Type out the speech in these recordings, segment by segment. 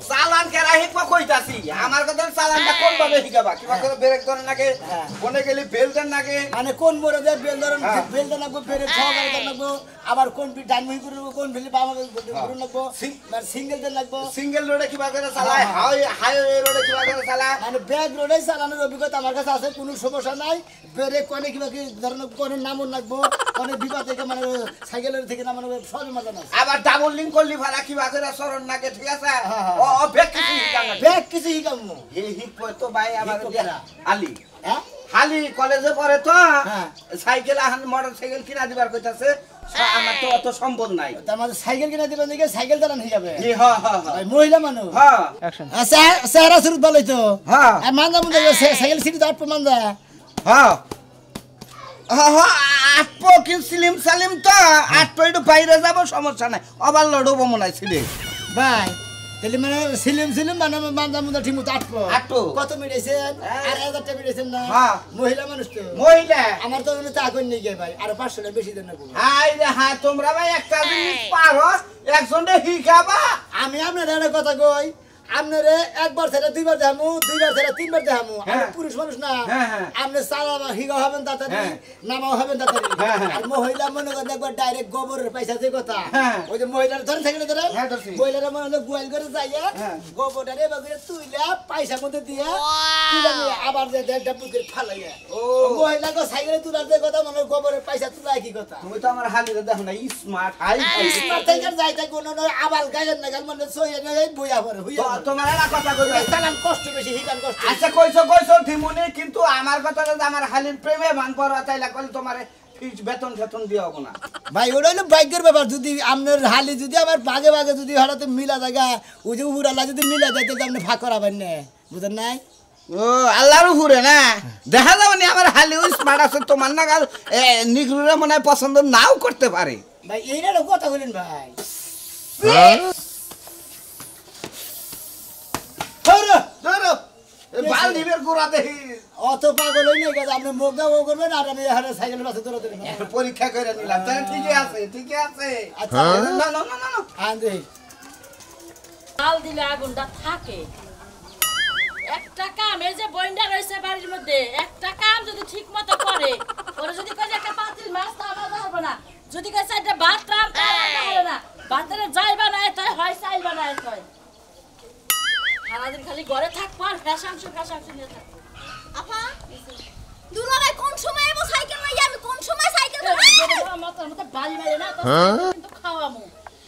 চালান কেরা হিকবা কইতাছি আমার কথা চালানটা কোন ভাবে হিকাবা কিবা করে ব্রেক ধরে নাকি কোনে গেলি বেল দেন নাকি মানে কোন মোড়ে যে বেল ধরেন বেল দেন লাগবে ব্রেক সহকারে দেন লাগবে আবার কোন বি ডান মুই করব কোন বেলি বামা করব লাগবে মানে সিঙ্গেল দেন লাগবে সিঙ্গেল রোডে কিবা করে চালায় হাইওয়ে রোডে কিবা করে চালায় মানে ব্যাক রোডে চালানোর অভিজ্ঞতা আমার কাছে আছে কোনো সমস্যা নাই ব্রেক কোনে কিবা কি ধরেন কোনে নামন লাগবে কোনে বিপদ থেকে মানে সাইকেলের থেকে নামানো সব মজা না আবার ডাবল লিংক করলি ভাড়া কিবা করে সরণ নাকি ঠিক আছে ও ব্যাক কিছু হিকাম না ব্যাক কিছু হিকাম না এই হিক তো ভাই আমার আলী হ্যাঁ হালি কলেজে পড়ে তো সাইকেল আহান মোটরসাইকেল কিনা দিবার কইতাছে আমার তো অত সম্ভব নাই তার মানে সাইকেল কিনা দিবেন দিকে সাইকেল চালান হয়ে যাবে হ্যাঁ হ্যাঁ হ্যাঁ মহিলা মানুষ হ্যাঁ আচ্ছা চেহারা শুরু ভালোই তো হ্যাঁ মানজা মুন্দা সাইকেল সিটি দাঁড় মানজা হ্যাঁ হ্যাঁ আটপো কি সিলিম সালিম তো আটপো একটু বাইরে যাব সমস্যা নাই আবার লড়বো মনে হয় ছিলে ভাই তাহলে মানে সিলিম মানে মানজা মুন্দা ঠিক মতো আটপো কত মিটাইছেন 8000 টাকা মিটাইছেন না মহিলা মানুষ তো মহিলা আমার তো তা কই নেই গে ভাই আর 500 টাকা বেশি দেন না হাই রে হ্যাঁ তোমরা ভাই একটা জিনিস পারো একজনে হিকাবা আমি আপনার একটা কথা কই আপনারে একবার ছেড়ে দুইবার দেখামু দুইবার ছেড়ে তিনবার দেখামু আমি পুরুষ মানুষ না আপনি চালাবা হিগা হবেন তাড়াতাড়ি নামাও হবেন তাড়াতাড়ি আর মহিলা মনে করেন একবার ডাইরেক্ট গোবরের পয়সা যে কথা ওই যে মহিলার ধরে থাকলে ধরে মহিলারা মনে হলো গোয়াল করে যাইয়া গোবরটারে বাগুরে তুইলা পয়সার মধ্যে দিয়া তুইলা নিয়ে আবার যে একটা পুকুরে ফালাইয়া ও মহিলা গো সাইকেলে তুলার যে কথা মনে গোবরের পয়সা তুলা কি কথা তুমি তো আমার হালিরে দেখো না স্মার্ট হাই স্মার্ট থেকে যাইতে কোনো আবার গায়ের নাগাল মনে সইয়া নয় বইয়া পড়ে হইয়া তোমার একটা কথা কই চালান কষ্ট বেশি হিকান কষ্ট আচ্ছা কইছো ঠিমুনি কিন্তু আমার কথাটা আমার হালির প্রেমে মান পড়া চাইলা কল তোমারে ফিজ বেতন দিও না ভাই ওটা হলো বাইকের ব্যাপার যদি আপনার হালি যদি আমার ভাগে ভাগে যদি হঠাৎ মিলা জায়গা ওই যে উড়ালা যদি মিলা যায় তাহলে আপনি ভাগ করাবেন না বুঝেন নাই ও আল্লাহর উপরে না দেখা যাবে না আমার হালি ওই স্মার্ট আছে তোমার না নিগ্রুরা মনে হয় পছন্দ নাও করতে পারে ভাই এইটা কথা বলেন ভাই বালদিবের গোড়া দেখি অত পাগল হই না গেছে আপনি মুখ দাও করবেন আর আমি এখানে সাইকেল বাসে দৌড়াতে পরীক্ষা করে নিলাম তাহলে ঠিকই আছে আচ্ছা না আন্দে মাল দিলে আগুনটা থাকে একটা কাম এই যে বইন্ডা রয়েছে বাড়ির মধ্যে একটা কাম যদি ঠিক মতো করে ওরা যদি কয় একটা পাতিল মাছ তা আমরা হবে না যদি কয় একটা ভাত রান্না হবে না ভাতের যাই বানায় তাই হয় চাল বানায় তাই সারাদিন খালি ঘরে থাকবো আর ফ্যাশাংশ নিয়ে থাকবো আপা দুলাভাই কোন সময় এবো সাইকেল লইয়া আমি কোন সময় সাইকেল মতো বাড়ি মারে না তো কিন্তু খাওয়ামু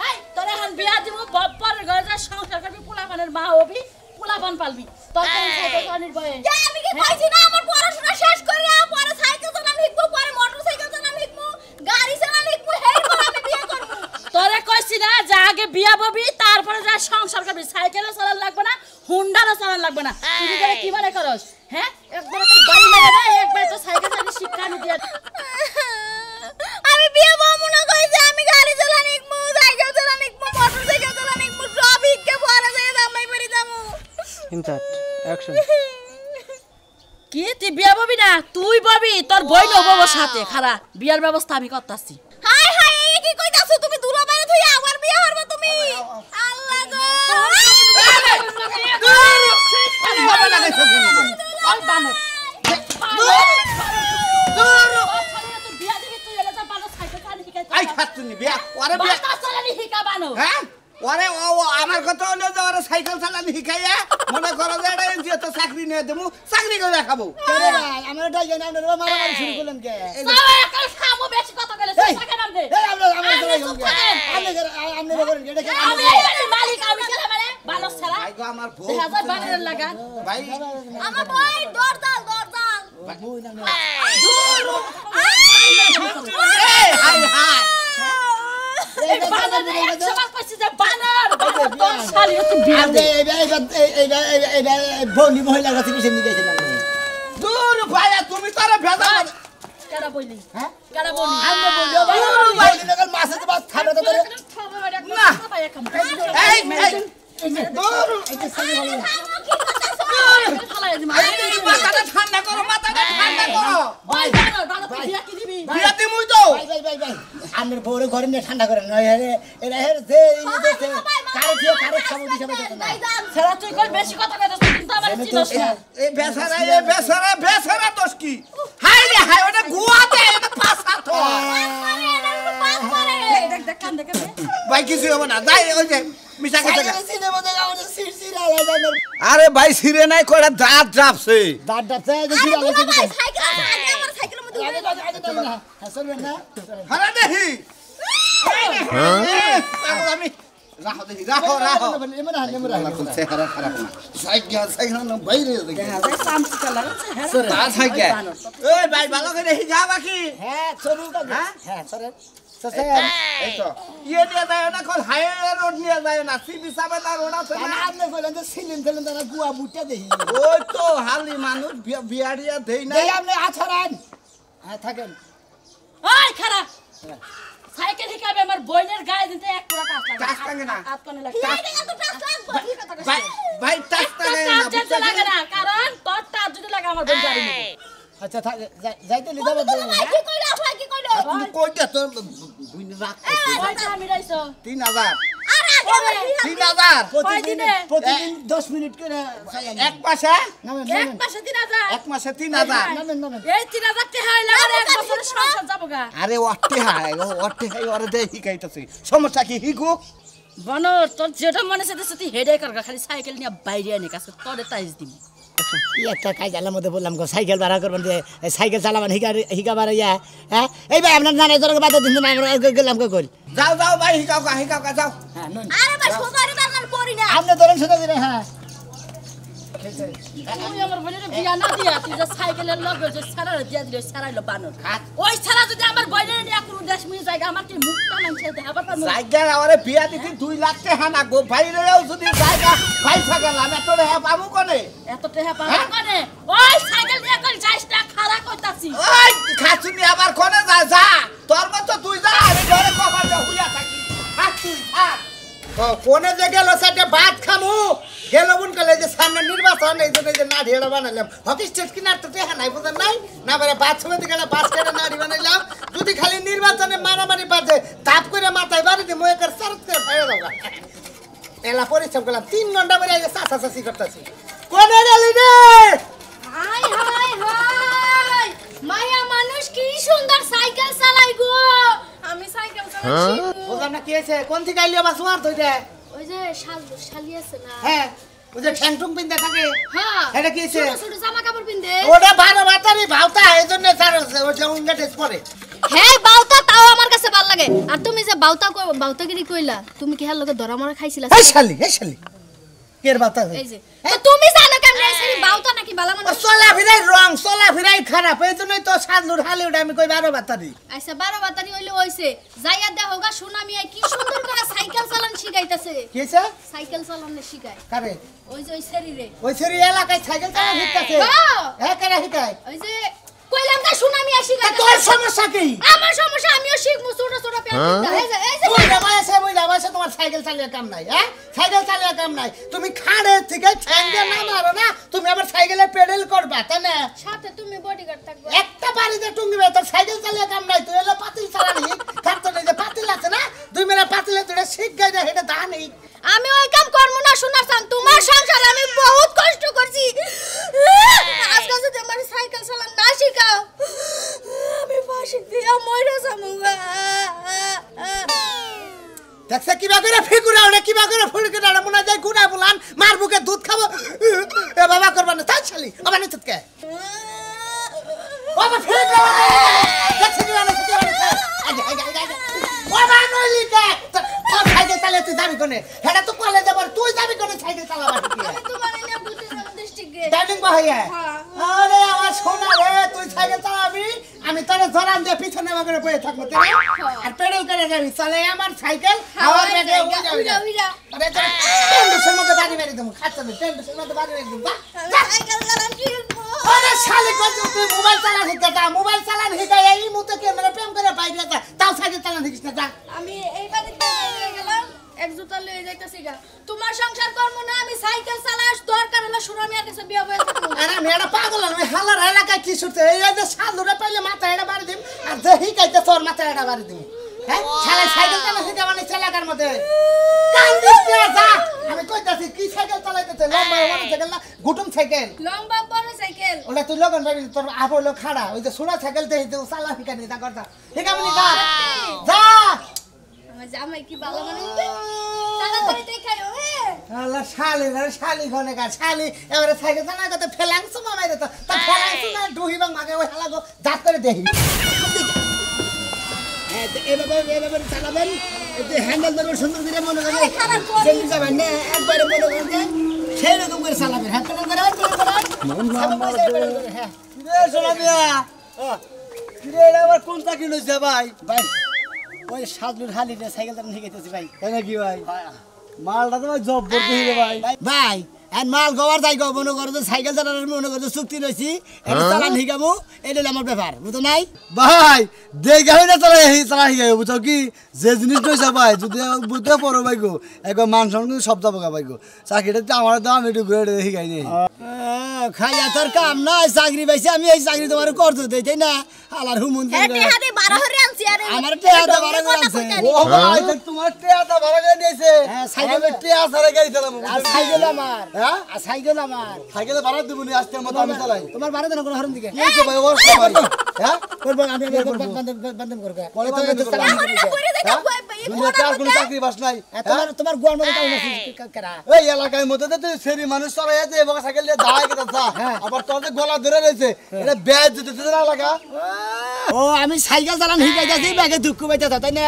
এই তোর এখন বিয়া দিব পরের ঘরে যা সংসার করবি পোলাপানের মা হবি পোলাপান পালবি তোর কোন সাইকেল চালানোর বয়স আমি কি কইছি না আমার পড়াশোনা শেষ করে পরে সাইকেল চালানো শিখবো পরে মোটরসাইকেল চালানো শিখবো গাড়ি চালানো শিখবো হেই পরে আমি বিয়ে করব তোরে কইছি না যে আগে বিয়া ববি তারপরে যা সংসার করবি সাইকেলও চালান লাগবে না হুন্ডারও চালান লাগবে না তুই করে কি মানে করস হ্যাঁ একবার করে বাড়ি মেরে না একবার তো সাইকেল চালানো শিক্ষা নি দিয়া আমি বিয়ে বামু না কইছি আমি গাড়ি চালানো শিখবো সাইকেল চালানো শিখবো মোটরসাইকেল চালানো শিখবো সব শিখকে পরে যাই জামাই বাড়ি যামু ইনসার্ট অ্যাকশন কি তুই বিয়া ববি না তুই ববি তোর বই নবর সাথে খারা বিয়ার ব্যবস্থা আমি করতাছি হাই হাই এই কি কইতাছো তুমি দুলাভাইরে তুই আবার বিয়ে করবে তুমি আল্লাহ গো বাবা লাগাইছো কি আর বানর আই খাতুনি বিয়া ওরে বিয়া চালানি হিকা বানো হ্যাঁ ওরে ও আমার কথা হলো যে ওরে সাইকেল চালানি শিখাইয়া মনে করো যে এটা এনজিও তো চাকরি নিয়ে দেবো চাকরি করে দেখাবো আরে ভাই আমার ডাই জানা আপনারা মারামারি শুরু করলেন কে সারা খামো বেশি কথা কইলে টাকা নাম দে এই আমরা আপনি করেন এটা কি আমি এই মালিক আমি ছেলে মানে ভালো ছেলে ভাই গো আমার বউ 2000 বানের লাগা ভাই আমার ভাই দরজাল বই না হাই হাই এই বানর একশো বার কইছি যে বানর তোর শালি তুই বিয়া দে এই বলি মহিলা কাছে পিছে নিয়ে গেছিলাম দূর ভাইয়া তুমি তোরে ভেজা কেডা বইলি হ্যাঁ কেডা বলি আমরা বলিও ভাই নগর মাসে তো বাস খাবে তো না এই দূর এটা সামনে ভালো মাথাটা ঠান্ডা করো ভাই বানর বিয়া কি দিবি বিয়া দিমুই তো ভাই আমার বউরে ঘরে নিয়ে ঠান্ডা করেন নয় এরা যে কারে দিয়ে কারে খাবো দিছে না সারা তুই কই বেশি কথা কইতাছ কিন্তু আমার চিনস না এ বেচারা দোষ কি হাই রে হাই ওটা গুয়াতে এটা পাছা তো দেখ কান দেখে ভাই কিছু হবে না যাই ওই যে মিশা গেছে সিনেমা দেখা আমাদের সিরসির আলা জানার আরে ভাই সিরে নাই কইরা দাঁত জাপছে দাঁত দাঁতে সির আলা আরে ভাই সাইকেল আছে আগে আমার সাইকেলের মধ্যে উঠে না হাসবেন না হারা দেখি আমি রাখো দেখি রাখো এমন হান এমন হান চেহারা খারাপ না সাইকেল না বাইরে দেখি যাই সামসি কালার আছে তা সাইকেল ওই ভাই ভালো করে দেখি যা বাকি হ্যাঁ চলুন হ্যাঁ সরে এই তো ইয়ে নিয়ে যায় না কোন হাইওয়ে রোড নিয়ে যায় না সিবি সাবে তার রোড আছে না আপনি কইলেন যে সিলিম ফেলেন তারা গুয়া বুটা দেখি ওই তো হালি মানুষ বিয়ারিয়া দেই না এই আপনি আছরান হ্যাঁ থাকেন ওই খারাপ সাইকেল হিকাবে আমার বইনের গায়ে দিতে এক পুরা টাচ লাগে না। হাত কোনে লাগে এত টাচ লাগবে কি কথা কইছিস? ভাই ভাই টাচ লাগে না টাচ যেতে লাগে না কারণ তোর টাচ যদি লাগে আমার বোন জানি না আচ্ছা যাইতে লিদা বাদ ভাই কি কইলো আপা কি কইলো তুমি কই দে তোর বুইন রাখ কয়টা মিলাইছো 3000 আরে আগে 3000 প্রতিদিন 10 মিনিট করে এক মাসে নামেন এক মাসে 3000 এক মাসে 3000 নামেন এই 3000 টাকা হইলে আর এক বছরের সংসার যাবগা আরে ওটে হাই ওরে দে হিকাইতাছি সমস্যা কি হিগু বনো তোর যেটা মনে সাথে সাথে হেডে করগা খালি সাইকেল নিয়ে বাইরে আনি কাছে তোরে তাইজ দিম একটা কাজ জানার মধ্যে বললাম গো সাইকেল ভাড়া করবেন যে সাইকেল চালাবেন হিকা বাড়া ইয়া হ্যাঁ এই ভাই আপনার নানা জনকে বাধা দিন আমরা গেলাম কই যাও যাও ভাই হিকাও যাও হ্যাঁ আরে ভাই সোজারি দরকার পড়ি না আপনি ধরেন সেটা দিলে হ্যাঁ তুই আমার বোনের বিয়া না দিয়া তুই যে সাইকেলের লগে যে সারা দিয়া দিলে সারাইলো বানর ওই সারা যদি আমার বইনের নিয়ে কোনো দেশ মিলে জায়গা আমার কি মুখটা মানছে দেখাবার পারবো জায়গা আমারে বিয়া দিতে 2 লাখ টাকা না গো বাইরেও যদি জায়গা পয়সা গেলাম এত টাকা পাবো কোনে এত টাকা পাবো কোনে ওই সাইকেল নিয়ে কল যাইস না খাড়া কইতাছি ওই খাচুনি আবার কোনে যা তোর মত তুই যা আমি ঘরে কবার যা হুইয়া থাকি থাক তুই থাক কোনে যে গেল সেটা ভাত খামু গেল বুন কলে যে সামনে নির্বাচন এই জন্য যে নাড়ি এড়া বানাইলাম হকি স্টেট কিনার তো টেহা নাই বুঝেন নাই না বলে বাথরুমে দিকে বাস কেটে নাড়ি বানাইলাম যদি খালি নির্বাচনে মারামারি বাজে তাপ করে মাথায় বাড়ি দিয়ে মই করে সারত করে ফেলে দাও এলা পরিশ্রম করলাম 3 ঘন্টা পরে আগে চাচি করতেছি কোনে গেলি রে হাই হাই হাই মায়া মানুষ কি সুন্দর সাইকেল চালাই গো আমি সাইকেল চালাই বুঝলাম না কি হয়েছে কোন থেকে আইলিও বাস মার তুই রে ওই যে শালি আছে না হ্যাঁ ওই যে ঠ্যাংটুং পিন্দা থাকে হ্যাঁ এটা কি হয়েছে ছোট ছোট জামা কাপড় পিনদে ওটা 12 বাতারি ভাওতা এই জন্য স্যার ওটা উঙ্গা টেস্ট করে হ্যাঁ বাউতা তাও আমার কাছে ভালো লাগে আর তুমি যে বাউতাগিরি কইলা তুমি কি হার লগে ধরা মরা খাইছিলা এই শালি কের বাতা এই যে তো তুমি জানো কেমনে সেই বাউতা নাকি বালা মানুষ চলা ফিরাই খারাপ এই জন্যই তো সাদলুর হালি ওটা আমি কই 12 বাতারি আচ্ছা 12 বাতারি হইলে হইছে যাইয়া দেখোগা সুনামিয়া কি সুন্দর করে সাইকেল চালান শিখাইতাছে কি হইছে সাইকেল চালানো শিখায় কারে ওই যে ওই শরীরে ওই সেরি এলাকায় সাইকেল চালা শিখতাছে হ্যাঁ কারে শিখায় ওই যে কইলাম না সুনামিয়া শিখায় তোর সমস্যা কি আমার সমস্যা আমিও শিখমু ছোট ছোট প্যান্ট এই যে বুইলা বয়সে তোমার সাইকেল চালিয়ে কাম নাই হ্যাঁ সাইকেল চালিয়ে কাম নাই তুমি খাড়ে থেকে ঠ্যাঙ্গে না মারো না তুমি আবার সাইকেলে পেডেল করবা তাই না সাথে তুমি বডিগার্ড থাকবে একটা বাড়িতে টুঙ্গিবে তোর সাইকেল চালিয়ে কাম নাই তুই এলো পাতিল চালানি তার তো এই যে পাতিল আছে না 2 মেলা পাতিলে তুই শিখ গাই দে এটা দানি আমি ওই কাম করব না শুনাছান তোমার সংসারে আমি বহুত কষ্ট করছি আজকে যদি আমার সাইকেল চালান না শিখাও আমি ফাঁসি দিয়া মইরা যামুগা দেখছে কিবা করে ফিগুরা ওরে কিবা করে ফুড়কে দাঁড়া মনে যায় গুড়া বলান মার বুকে দুধ খাবো এ বাবা করবা না তাই শালি আবার নিতে কে বাবা ফিগুরা দেখছে কিবা না কিবা না আগে বাবা নইলি কে তোর সাইকেল চালিয়ে তুই যাবি কোনে হেডা তো কলেজে যাবার তুই যাবি কোনে সাইকেল চালাবা কি আমি তোমার নিয়ে বুঝতে ডিস্ট্রিক্টে ডাইনিং ভাইয়া আরে আমার সোনা রে তুই সাইকেল চালাবি আমি তোরে জরান দিয়ে পিছনে করে বসে থাকবো তুই আর পেডেল করে যাবি চলে আমার সাইকেল হাওয়ার বেগে উড়ে যাবি আরে তোর টেন্ডুসের মধ্যে বাড়ি মেরে দেবো খাচ্ছা দে টেন্ডুসের মধ্যে বাড়ি মেরে দেবো সাইকেল চালান কি আরে শালি কই তুই মোবাইল চালান শিখতা মোবাইল চালান শিখাই এই মুতে কে মেরে প্রেম করে বাইরে যা তাও সাইকেল চালান শিখিস না যা আমি এই বাড়িতে গেলাম এক জুতা লয়ে যাইতাছি গা তোমার সংসার করব না আমি সাইকেল চালাস দরকার হলে সুরামিয়ার কাছে বিয়া বয়ে থাকবো আরে মেয়েটা পাগল আমি হালার এলাকায় কি শুতে এই যে সালুরে পাইলে মাথা এটা বাড়ি দিম আর যে হিকাইতে তোর মাথা এটা বাড়ি দিম হ্যাঁ শালা সাইকেল চালা শিখা মানে এলাকার মধ্যে কান্দিস না সাইকেল লম্বা বড় সাইকেল ওটা তুই লগন ভাবি তোর আপো লোক খাড়া ওই যে সোনা সাইকেল দেই তো চালা ফিকানি তা করতা ঠিক আছে যা যা আমার জামাই কি ভালো মানে তাড়াতাড়ি দেখায়ো আল্লাহ শালি ঘনে কা শালি এবারে সাইকেল চালা কত ফেলাংস মামাই দে তো ফেলাংস না ডুহিবাং মাগে ওই হালাগো জাত করে দেই হ্যাঁ তো এভাবে চালাবেন এতে হ্যান্ডেল ধরবেন সুন্দর করে মনে করেন চেঞ্জ যাবেন না একবারে মনে করেন সেই রকম করে চালাবেন হ্যাঁ করে হ্যাঁ রে সোনা মিয়া রে এটা আবার কোন চাকরি লইছে ভাই ভাই ওই সাজলুর হালিতে সাইকেল চালানো শিখাইতেছি ভাই তাই নাকি ভাই মালটা তো ভাই জব করতে হইবে ভাই ভাই আর মাল গোবার যাই গো মনে করো যে সাইকেল চালানোর মনে করো চুক্তি রয়েছি এটা চালান শিখাবো এটা আমার ব্যাপার বুঝো নাই ভাই দেখে হই না চালা শিখাই বুঝছো কি যে জিনিস লইছে ভাই যদি বুঝতে পারো ভাই গো একবার মান সম্মান সব যাবো গা ভাই গো চাকরিটা আমার দাম একটু ঘুরে শিখাই নেই খাইয়া তোর কাম নাই চাকরি পাইছি আমি এই চাকরি তোমার করতে দেই তাই না আলার হুমুন আমার টেহাতে 12 করে আনছে ও ভাই তোমার টেয়াটা ভাড়া করে নিয়েছে হ্যাঁ, সাইকেলে- টেয়া সারা গাড়ি চালাবো আর সাইকেল আমার হ্যাঁ আর সাইকেল আমার সাইকেলে ভাড়া দেবো নি আজকে মতো আমি চালাই তোমার বারো দিন কোনো হরণ দিকে কি হয়েছে ভাই ওর ভাই হ্যাঁ করবো আমি বান্ধব করবো পরে বান্ধব করবো। দুনিয়াতে আর কোনো চাকরি বাস নাই তোমার তোমার গোয়ার মধ্যে টাইম আছে কারা এই এলাকার মধ্যে তো তুই সেরি মানুষ চলে যাচ্ছে এবং সাইকেল দিয়ে দাঁড়ায় কেটে যা আবার তোর যে গলা ধরে রয়েছে এটা ব্যাজ দিতে না এলাকা ও আমি সাইকেল চালান শিখাইতেছি ব্যাগে দুঃখ পাইতেছ তাই না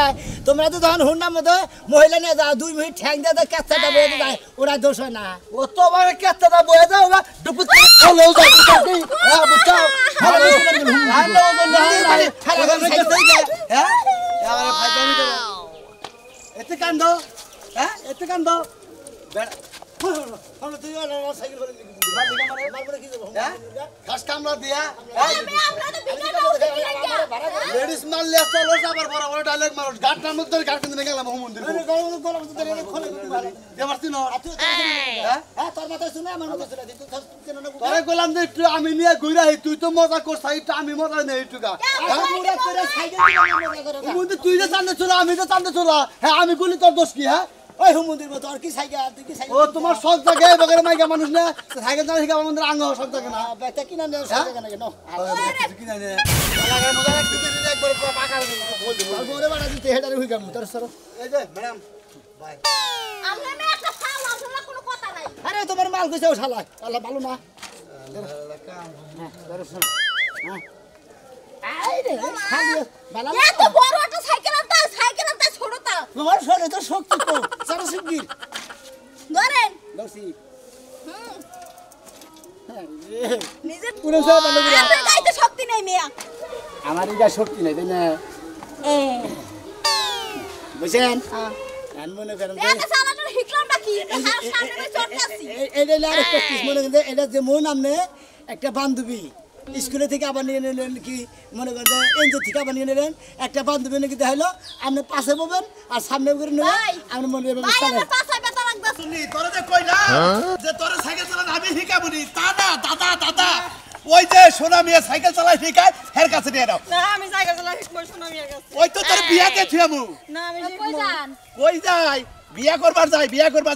তোমরা তো তখন হুন্ডার মধ্যে মহিলা নিয়ে যাও 2 মিনিট ঠ্যাং দিয়ে কাচ্চাটা বয়ে যায় ওরা দোষ হয় না ও তো আমার কেটটা বয়ে যাও না ডুবুত চলেও যায় বুঝছি হ্যাঁ বুঝছো হ্যালো হ্যাঁ আরে ভাই জানি তো এতে কান্দ হ্যাঁ এতে কান্দ তুই সাইকেল করে ঘাস কামলা দিয়া লেডিস মারলে চলো আবার বড় বড় ডায়লগ মারো গাটটার মধ্যে গাট কিনে গেলাম মন্দির তোরে গোলাম যে একটু আমি নিয়ে ঘুরাই তুই তো মজা করছ একটু আমি মজা নেই একটু গা তুই যে চান্দে চলা আমি তো চান্দে চলা হ্যাঁ আমি গুলি তোর দোষ কি হ্যাঁ ওই হুমন্দির মতো আর কি সাইকেল তুই কি সাইকেল ও তোমার সব জায়গায় বগের মাইকা মানুষ না সাইকেল চালা শিখা আমাদের আঙ্গ সব জায়গায় না ব্যাগটা কিনা নেও সাইকেল কেন কেন কিনা নে লাগার মজা রাখতে দিতে একবার পাকা বল দিব ওরে বাড়া দিতে হেডারে হই গাম তোর সর এই যে ম্যাডাম বাই আমরা না একটা ফাল আমরা কোনো কথা নাই আরে তোমার মাল কইছে ও শালা আল্লাহ ভালো না আইরে খালি বালা এত বড় একটা সাইকেল আনতা ছোটটা তোমার শরীরে তো শক্তি তো সারা শিগগির ধরেন দর্শি নিজে পুরো সব ভালো করে আপনার গাইতে শক্তি নেই মিয়া আমার এটা শক্তি নাই তাই না বুঝছেন আর মনে করেন যে এটা সারাটা হিকলামটা কি হার সামনে চড়তাছি এটা আর প্র্যাকটিস মনে করেন এটা যে মন আমনে একটা বান্ধবী স্কুলে থেকে আবার নিয়ে নিলেন কি মনে করেন যে এনজে থেকে আবার নিয়ে নিলেন একটা বান্ধবী নাকি দেখাইলো আপনি পাশে পাবেন আর সামনে করে নেবেন আপনি মনে করবেন ভাই আমার পাছায় ব্যথা লাগতাছে তোরে যে কই না যে তোরে সাইকেল চালানো আমি শিখাবনি তা না দাদা ওই যে সোনা মিয়া সাইকেল চালাই শিখায় হের কাছে নিয়ে নাও না আমি সাইকেল চালা শিখবো শোনা মিয়া কাছে ওই তো তোর বিয়াতে থিয়ামু না আমি কই যান কই যায় বিয়া করবার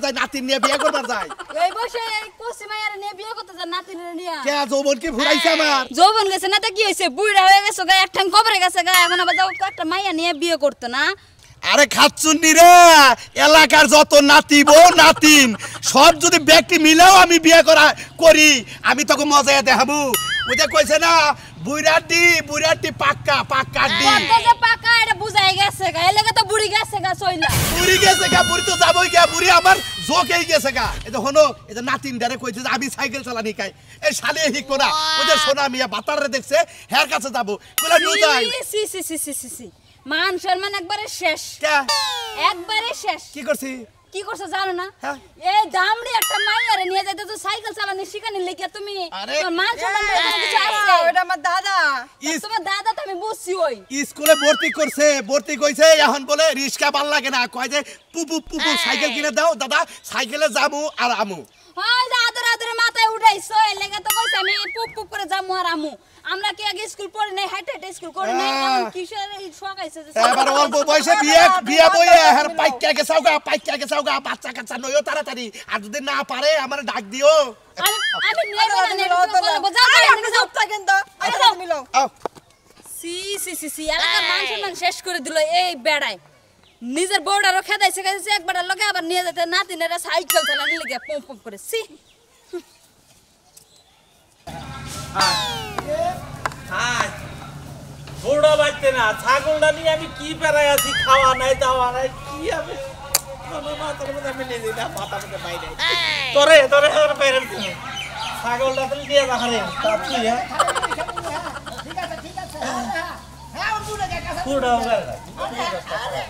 যায় নাতিন নিয়ে বিয়া করবার যায় এই বসে এই কোসি মাইয়ারে নিয়ে বিয়ে করতে যান নাতিনের নিয়া কে যৌবন কি ফুরাইছে আমার যৌবন গেছে না তো কি হয়েছে বুড়া হয়ে গেছে গা এক ঠাং কবরে গেছে গা এখন আবার যাও একটা মাইয়া নিয়ে বিয়ে করতো না আরে খাচ্ছুন্নি রে এলাকার যত নাতি বউ নাতিন সব যদি ব্যক্তি মিলেও আমি বিয়ে করি আমি তোকে মজায় দেখাবো ওই যে কইছে না বুড়াটি পাক্কা ডি কত যে পাকা এটা বুঝাই গেছে গা এর লাগা তো বুড়ি গেছে গা সইলা বুড়ি গেছে গা বুড়ি তো যাবই গা বুড়ি আমার জোকেই গেছে গা এই যে হনো এই যে নাতিন ডারে কইছে যে আমি সাইকেল চালানি খাই এই শালি হিকো না ওই যে সোনা মিয়া বাতারে দেখছে হের কাছে যাবো কইলা নু যাই সি মান সম্মান একবারে শেষ কে একবারে শেষ কি করছি কি করছ জানো না হ্যাঁ। এই দামড়ি একটা মাইয়ারে নিয়ে যাইতে তো সাইকেল চালানি শিখানি লেগে তুমি আরে। তোর মান সম্মান কিছু আছে ওটা আমার দাদা ইস- তোমার দাদা তো আমি বুঝছি ওই স্কুলে ভর্তি কইছে এখন বলে রিস্কা ভাল লাগে না কয় যে পুপু সাইকেল কিনে দাও দাদা সাইকেলে যাবো আর আমু হয় যে আদরে আদরে মাথায় উঠাইছো এর লাগা তো কইছ আমি পুপ পুপ করে যামু আর আমু আমরা কি আগে স্কুল পড়ি নাই হাইটে হাইটে স্কুল করি নাই এখন কিসের এই শখ আইছে যে এবার অল্প বয়সে বিয়ে বইয়ে আর পাইকা গেছাওগা বাচ্চা কাচ্চা নয়ও তাড়াতাড়ি আর যদি না পারে আমার ডাক দিও আমি নিয়ে বলবো যাও কিন্তু আরে মিলো সি সি সি সি এলাকার মান শেষ করে দিল এই বেড়ায় নিজের বউডারও খেদাইছে খেদাইছে একবার লগে আবার নিয়ে যেতে নাতিনেরা সাইকেল চালানি লেগে পম পম করে সি হাই বুড়ো বাচ্চা না ছাগলটা নিয়ে আমি কি পেরাই আছি খাওয়া নাই দাওয়া নাই কি আমি মাথার মধ্যে আমি নিজে না মাথার মধ্যে বাইরে তোরে তোরে বাইরে ছাগলটা তুই দিয়ে যা হারে তাপছি হ্যাঁ ঠিক আছে হ্যাঁ বুড়ো কাকা বুড়ো আরে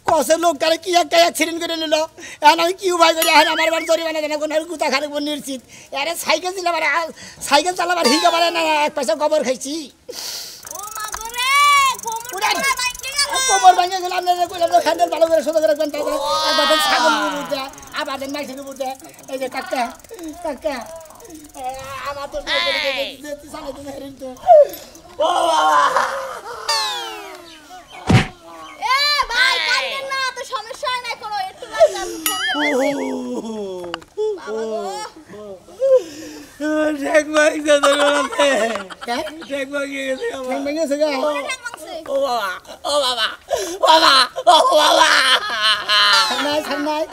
কসে লোক কারে কি একটা অ্যাক্সিডেন্ট করে নিল এখন আমি কি উপায় করি এখন আমার বাড়ি জরিমানা দেনা কোনো গুতা খারাপ নিশ্চিত আরে সাইকেল চালাবার সাইকেল চালাবার হিকা পারে না এক পয়সা গোবর খাইছি কোমর ভাঙে গেল আপনারা কইলাম তো হ্যান্ডেল ভালো করে সোজা করে রাখবেন তারপরে একবার ছাগল উঠে আবার মাইসের উঠে এই যে কাকা কাকা আমার তো চালাই তো হেরিন তো এ ভাই কান্দেন না তো সমস্যা হয় না কোনো একটু ঠেক ভাঙছে তো গলাতে ঠেক ভাঙিয়ে গেছে আমার ভেঙেছে গা ও বাবা ও বাবা বাবা ও বাবা নাই নাই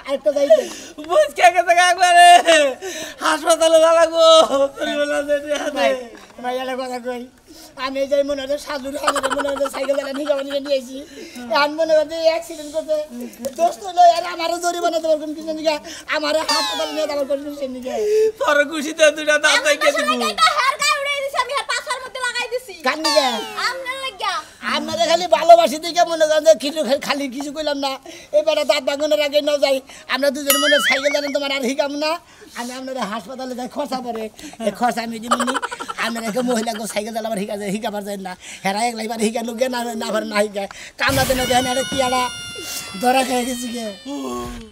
আরেকটা যাইতে বুঝ কে গেছে একবারে হাসপাতালে লাগবো তোর গলাতে ভাই ভাই এলা কথা কই আমি যাই মনে হয় সাজুর আমি মনে হয় সাইকেল চালা নিয়ে যাবো নিয়ে নিয়েছি এখন মনে হয় অ্যাক্সিডেন্ট করতে দোস্ত লই আর আমারও জরিমানা দেওয়ার কোন কিছু নিয়ে আমার হাসপাতালে নিয়ে যাওয়ার কোন কিছু নিয়ে তোর খুশিতে দুটা দাঁত দেখে দিব হেয়ার গায়ে উড়াই দিছি আমি হেয়ার পাছার মধ্যে লাগাই দিছি কান নিয়ে আমনে লাগিয়া আপনারা খালি ভালোবাসি দিকে মনে করেন যে কিছু খালি কিছু কইলাম না এবারে দাঁত ভাঙনের আগে না যাই আমরা দুজন মনে সাইকেল জানেন তোমার আর হিকাম না আমি আপনারা হাসপাতালে যাই খরচা পরে এই খরচা আমি দিমনি আপনারা মহিলাকে সাইকেল চালাবার হিকাবার যায় না হেরা একলাই বার হিকানো গে না না হিকায় কামড়াতে না দেন কি আড়া ধরা খেয়ে গেছি গে